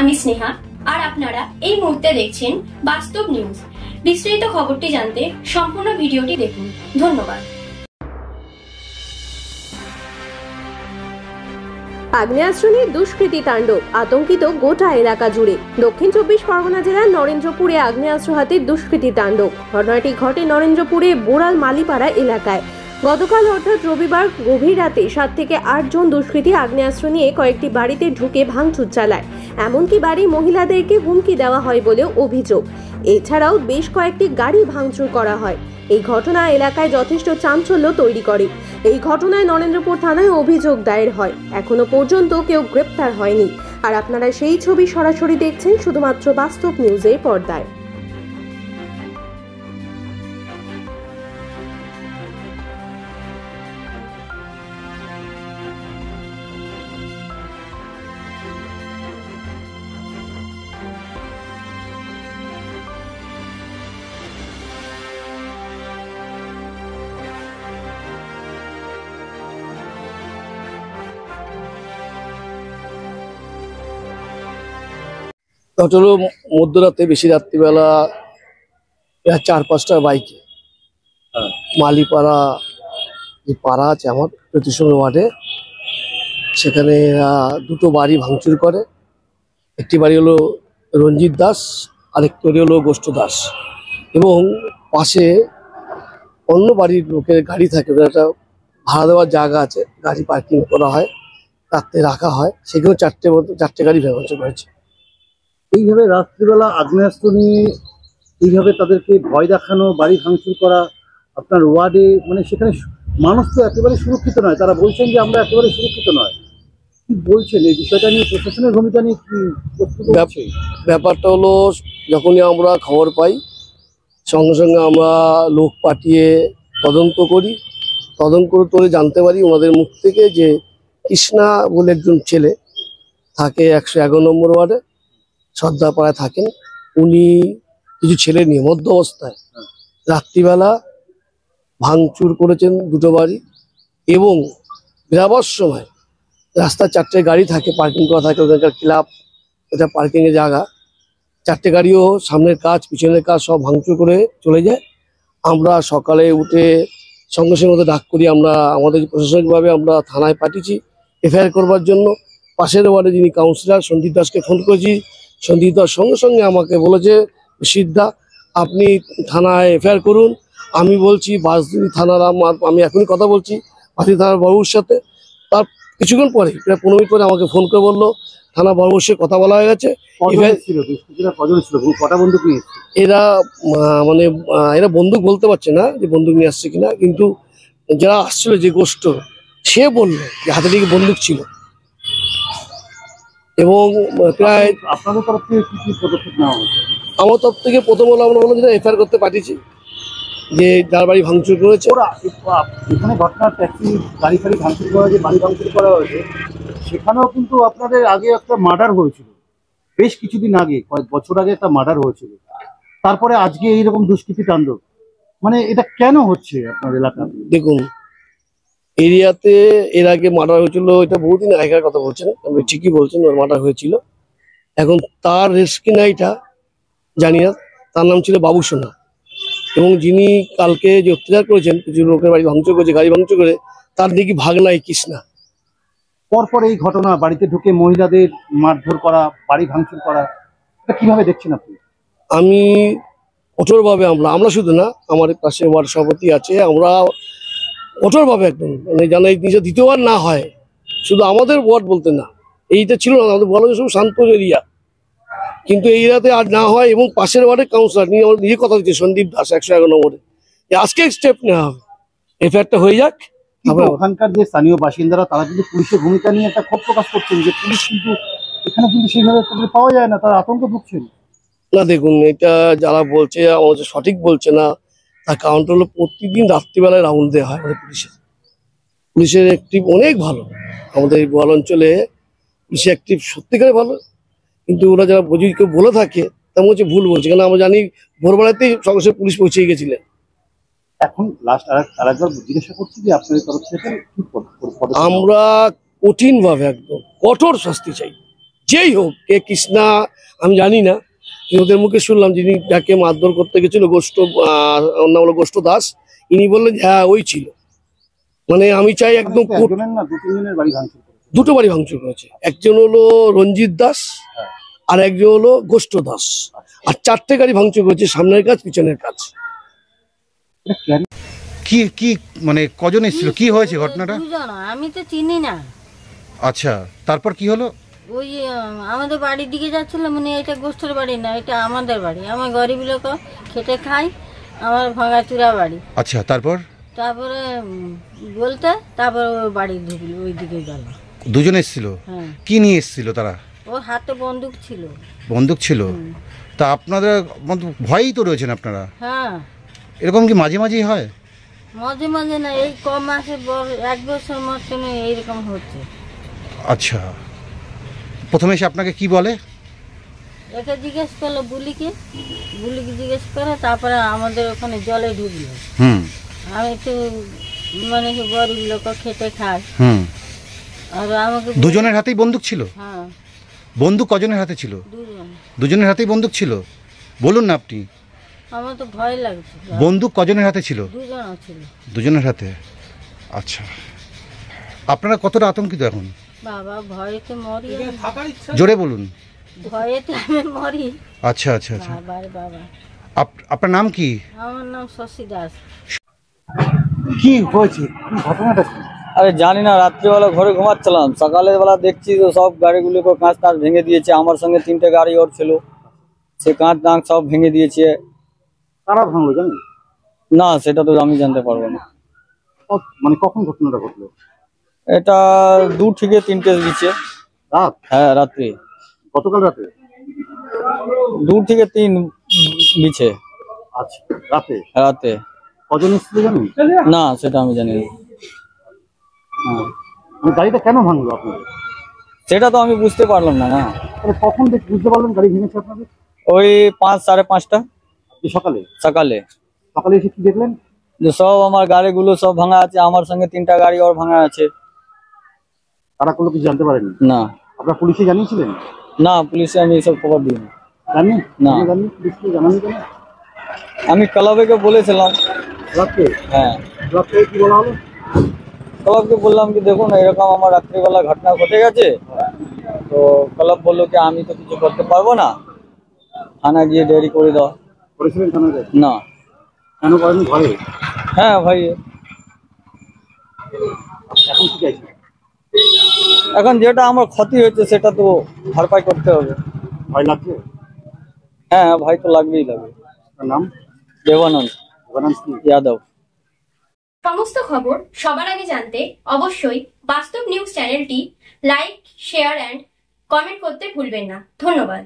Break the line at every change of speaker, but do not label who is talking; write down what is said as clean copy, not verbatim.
আমি স্নেহা, আর আপনারা এই মুহূর্তে দেখছেন বাস্তব নিউজ। বিস্তারিত খবরটি জানতে সম্পূর্ণ ভিডিওটি দেখুন। ধন্যবাদ।
আগ্নেয়াস্ত্র নিয়ে দুষ্কৃতী তাণ্ডব, আতঙ্কিত গোটা এলাকা জুড়ে। দক্ষিণ 24 পরগনা জেলার নরেন্দ্রপুরে আগ্নেয়াস্ত্র হাতে দুষ্কৃতী তাণ্ডব। ঘটনাটি ঘটে নরেন্দ্রপুরে বোড়াল মালিপাড়া এলাকায়। গতকাল অর্থাৎ রবিবার গভীর রাতে 7 থেকে 8 জন দুষ্কৃতী আগ্নেয়াস্ত্র নিয়ে কয়েকটি বাড়িতে ঢুকে ভাঙচুর চালায়। এমনকি বাড়ির মহিলাদেরকে হুমকি দেওয়া হয় বলেও অভিযোগ। এছাড়াও বেশ কয়েকটি গাড়ি ভাঙচুর করা হয়। এই ঘটনা এলাকায় যথেষ্ট চাঞ্চল্য তৈরি করে। এই ঘটনায় নরেন্দ্রপুর থানায় অভিযোগ দায়ের হয়। এখনো পর্যন্ত কেউ গ্রেপ্তার হয়নি। আর আপনারা সেই ছবি সরাসরি দেখছেন শুধুমাত্র বাস্তব নিউজের পর্দায়।
হলো মধ্যরাতে, বেশি রাত্রিবেলা 4-5টা বাইকে মালিপাড়া যে পাড়া আছে আমার প্রতিসঙ্গ ওয়ার্ডে, সেখানে দুটো বাড়ি ভাঙচুর করে। একটি বাড়ি হলো রঞ্জিত দাস, আরেকটি বাড়ি হলো গোষ্ঠ দাস, এবং পাশে অন্য বাড়ির লোকের গাড়ি থাকে, একটা ভাড়া দেওয়ার জায়গা আছে, গাড়ি পার্কিং করা হয়, রাত্রে রাখা হয়, সেখানেও চারটে গাড়ি ভাঙচুর করেছে।
এইভাবে রাত্রিবেলা আগ্নেয়াস্ত্র নিয়ে এইভাবে তাদেরকে ভয় দেখানো, বাড়ি ভাঙচুর করা আপনার ওয়ার্ডে, মানে সেখানে মানুষ তো একেবারে সুরক্ষিত নয়। তারা বলছেন যে আমরা একেবারে সুরক্ষিত নয়। কি বলছেন এই বিষয়টা নিয়ে, প্রশাসনের ভূমিকা নিয়ে কি?
ব্যাপারটা হলো, যখনই আমরা খবর পাই সঙ্গে সঙ্গে আমরা লোক পাঠিয়ে তদন্ত করি। তদন্ত করে জানতে পারি ওনাদের মুখ থেকে যে কৃষ্ণা বলে একজন ছেলে থাকে 111 নম্বর ওয়ার্ডে, সর্দারপাড়ায় থাকেন। উনি কিছু ছেলে নিয়ে মধ্য অবস্থায় রাত্রিবেলা ভাঙচুর করেছেন দুটো বাড়ি, এবং বেরাবার সময় রাস্তায় 4টে গাড়ি থাকে, পার্কিং করা থাকে, ওখানকার ক্লাব, এটা পার্কিংয়ের জায়গা। 4টে গাড়িও সামনের কাজ পিছনের কাজ সব ভাঙচুর করে চলে যায়। আমরা সকালে উঠে সঙ্গে সঙ্গে ওদের ডাক করি। আমরা আমাদের প্রশাসনিকভাবে আমরা থানায় পাঠিয়েছি এফআইআর করবার জন্য। পাশের ওয়ার্ডে যিনি কাউন্সিলর সন্দীপ দাসকে ফোন করেছি। সন্দীপ দাস সঙ্গে সঙ্গে আমাকে বলেছে, সিদ্ধা আপনি থানায় এফআইআর করুন। আমি বলছি বাসদিনী থানার, আমি এখনই কথা বলছি বাসদিনী থানার বাবুর সাথে। তার কিছুক্ষণ পরে, প্রায় 15 মিনিট পরে আমাকে ফোন করে বললো থানা বাবুর সাথে কথা বলা হয়ে গেছে। এরা মানে এরা বন্দুক বলতে পারছে না যে বন্দুক নিয়ে আসছে কিনা, কিন্তু যারা আসছিল যে গোষ্ঠ, সে বললো যে হাতে দিকে বন্দুক ছিল। এবং প্রায়
আপনাদের তরফ থেকে কি পদক্ষেপ নেওয়া হয়েছে?
আমার তরফ থেকে প্রথম হলো আমরা বললাম যে এফআইআর করতে পাঠিয়েছি যে যার বাড়ি ভাঙচুর করেছে।
যেখানে ঘটনার ট্যাক্সি গাড়ি ফাড়ি ভাঙচুর করা হয়েছে, বাড়ি ভাঙচুর করা হয়েছে, সেখানেও কিন্তু আপনাদের আগে একটা মার্ডার হয়েছিল, বেশ কিছুদিন আগে, কয়েক বছর আগে একটা মার্ডার হয়েছিল। তারপরে আজকে এইরকম দুষ্কৃতী তাণ্ডব, মানে এটা কেন হচ্ছে আপনার এলাকাতে?
দেখুন, এরিয়াতে এর আগে মার্ডার হয়েছিল, এটা বহুদিন আগেকার কথা বলছেন, আপনি ঠিকই বলছেন, ওর মার্ডার হয়েছিল। এখন তার রেস্কি না এটা জানি না। তার নাম ছিল বাবু সোনা, এবং যিনি কালকে যে অত্যাচার করেছেন, কিছু লোকের বাড়ি ভাঙচুর করেছে, গাড়ি ভাঙচুর করে, তার নাকি ভাগনাই কৃষ্ণা।
পরপর এই ঘটনা, বাড়িতে ঢুকে মহিলাদের মারধর করা, বাড়ি ভাঙচুর করা, এটা কিভাবে দেখছেন আপনি?
আমি কঠোরভাবে, আমরা শুধু না, আমার পাশে ওয়ার্ড সভাপতি আছে, আমরা কঠোরভাবে একদম, মানে জানা এই জিনিসটা দ্বিতীয়বার না হয়। শুধু আমাদের ওয়ার্ড বলতে না, এইটা ছিল না, আমাদের বলা সব শান্ত এরিয়া, কিন্তু এই এরিয়াতে আর না হয়। এবং পাশের ওয়ার্ডের কাউন্সিলর নিয়ে আমার নিজে কথা দিচ্ছে, সন্দীপ দাস 111 নম্বরে, যে আজকে স্টেপ নেওয়া হবে, এফআইআরটা হয়ে যাক।
ওখানকার যে স্থানীয় বাসিন্দারা, তারা কিন্তু পুলিশের ভূমিকা নিয়ে একটা ক্ষোভ প্রকাশ করছেন যে পুলিশ কিন্তু এখানে কিন্তু সেইভাবে পাওয়া যায় না, তারা আতঙ্ক ভুগছেন।
না দেখুন, এটা যারা বলছে আমাদের সঠিক বলছে না। তার কারণটা হলো প্রতিদিন রাত্রিবেলায় রাউন্ড দেওয়া হয় আমাদের পুলিশের অ্যাক্টিভ অনেক ভালো। আমাদের এই বল অঞ্চলে পুলিশের অ্যাক্টিভ সত্যিকারে ভালো, কিন্তু ওরা যারা কেউ বলে থাকে তেমন হচ্ছে ভুল বলছে। কারণ আমরা জানি ভোরবেলাতেই সঙ্গে সঙ্গে পুলিশ পৌঁছে গেছিলেন।
এখন লাস্ট আরেকবার জিজ্ঞাসা করছি যে আপনাদের তরফ থেকে
আমরা কঠিনভাবে একদম কঠোর শাস্তি চাই, যেই হোক, কে কৃষ্ণা আমি জানি না, ওদের মুখে শুনলাম যিনি যাকে মারধর করতে গেছিল ওর নাম হলো গোষ্ঠ দাস, ইনি বললেন হ্যাঁ ওই ছিল। মানে আমি চাই একদম
একজনের না দু তিনজনের বাড়ি ভাঙচুর করেছে।
দুটো বাড়ি ভাঙচুর করেছে, একজন হলো রঞ্জিত দাস আর একজন হলো গোষ্ঠ দাস, আর 4টে গাড়ি ভাঙচুর করেছে, সামনের কাজ পিছনের কাজ।
কি কি মানে কজন এসেছিল, কি হয়েছে ঘটনাটা?
দুজন, আমি তো চিনি না।
আচ্ছা, তারপর কি হলো?
ওই আমাদের বাড়ির দিকে যাচ্ছিল, মানে এটা গোষ্ঠের বাড়ি না, এটা আমাদের বাড়ি। আমার গরিব লোক, খেটে খাই, আমার ভাঙাচুরা বাড়ি।
আচ্ছা, তারপরে
বলতে তারপর ওই বাড়ি ঢুকলো, ওই দিকে গেল।
দুজন এসেছিল?
হ্যাঁ।
কি নিয়ে এসেছিল তারা?
ওর হাতে বন্দুক ছিল।
বন্দুক ছিল? তা আপনাদের ভয়ই তো রয়েছেন আপনারা।
হ্যাঁ।
এরকম কি মাঝে মাঝেই হয়?
মাঝে মাঝে না, এই কম মাসে 1 বছর মতন এইরকম হচ্ছে।
আচ্ছা, প্রথমে এসে আপনাকে কি বলে?
একে জিজ্ঞেস করলো বুলিকে জিজ্ঞেস করে, তারপরে আমাদের ওখানে জলে ঢুকলো। আমি তো মানে গরিব লোক, খেটে খাই। আর আমাকে
দুজনের হাতেই বন্দুক ছিল?
হ্যাঁ।
বন্দুক কজনের হাতে ছিল?
দুজন।
দুজনের হাতেই বন্দুক ছিল? বলুন না আপনি।
আমার তো ভয় লাগছে।
বন্দুক কজনের হাতে ছিল?
দুজন ছিল।
দুজনের হাতে। আচ্ছা, আপনারা কতটা আতঙ্কিত এখন?
বাবা ভয়েতে মরি,
জোরে বলুন।
ভয়েতে আমি মরি।
আচ্ছা আচ্ছা আচ্ছা।
বাবা
আপনার নাম কি?
আমার নাম শশী দাস।
কি হয়েছে, ঘটনাটা কি?
আরে জানি না, রাত্রিবেলা ঘরে ঘুমাচ্ছিলাম, সকালের বেলা দেখছি তো সব গাড়িগুলোকে কাঁচ টাঁচ ভেঙে দিয়েছে। আমার সঙ্গে 3টে গাড়ি ওর ছিল, সে কাঁচ টাঁচ সব ভেঙে দিয়েছে।
কারা ভাঙলো জানেন?
না, সেটা তো আমি জানতে পারবো না।
মানে কখন ঘটনাটা ঘটলো?
এটা 2 থেকে 3টের দিচ্ছে।
রাত?
হ্যাঁ, রাত্রি।
গতকাল রাতে?
2 থেকে 3 দিচ্ছে।
আচ্ছা, রাতে?
রাতে।
কজন এসেছিল জানেন?
না, সেটা আমি জানি না।
মানে গাড়িটা কেন ভাঙলো আপনাদের?
সেটা তো আমি বুঝতে পারলাম না।
তাহলে কখন বুঝতে পারলেন গাড়ি ভেঙেছে আপনাদের?
ওই 5 সাড়ে 5টা
সকালে।
সকালে
এসে কি দেখলেন?
যে সব আমার গাড়িগুলো সব ভাঙা আছে, আমার সঙ্গে 3টা গাড়ি ওর ভাঙা আছে।
তারা কোনো কিছু জানতে পারেনি?
না।
আপনারা পুলিশে জানিয়েছিলেন?
না, পুলিশে আমি এসব খবর দিইনি।
জানি
না।
পুলিশকে জানানি কেন?
আমি ক্লাবকে বলেছিলাম।
রাত্রে?
হ্যাঁ।
রাত্রে কি বলা হলো?
ক্লাবকে বললাম কি দেখুন এরকম আমার রাত্রিবেলা ঘটনা ঘটে গেছে। তো ক্লাব বললো কি আমি তো কিছু করতে পারবো না, থানা গিয়ে ডায়েরি করে দাও।
করেছিলেন থানাতে?
না।
কেন করেন? ঘরে?
হ্যাঁ ভাই।
এখন কি চাইছেন?
এখন যেটা আমার ক্ষতি হয়েছে সেটা তো ভরপাই করতে হবে।
ভয় লাগছে?
হ্যাঁ, ভয় তো লাগবেই লাগবে।
নাম?
দেবানন্দ যাদব।
সমস্ত খবর সবার আগে জানতে অবশ্যই বাস্তব নিউজ চ্যানেলটি লাইক, শেয়ার এন্ড কমেন্ট করতে ভুলবেন না। ধন্যবাদ।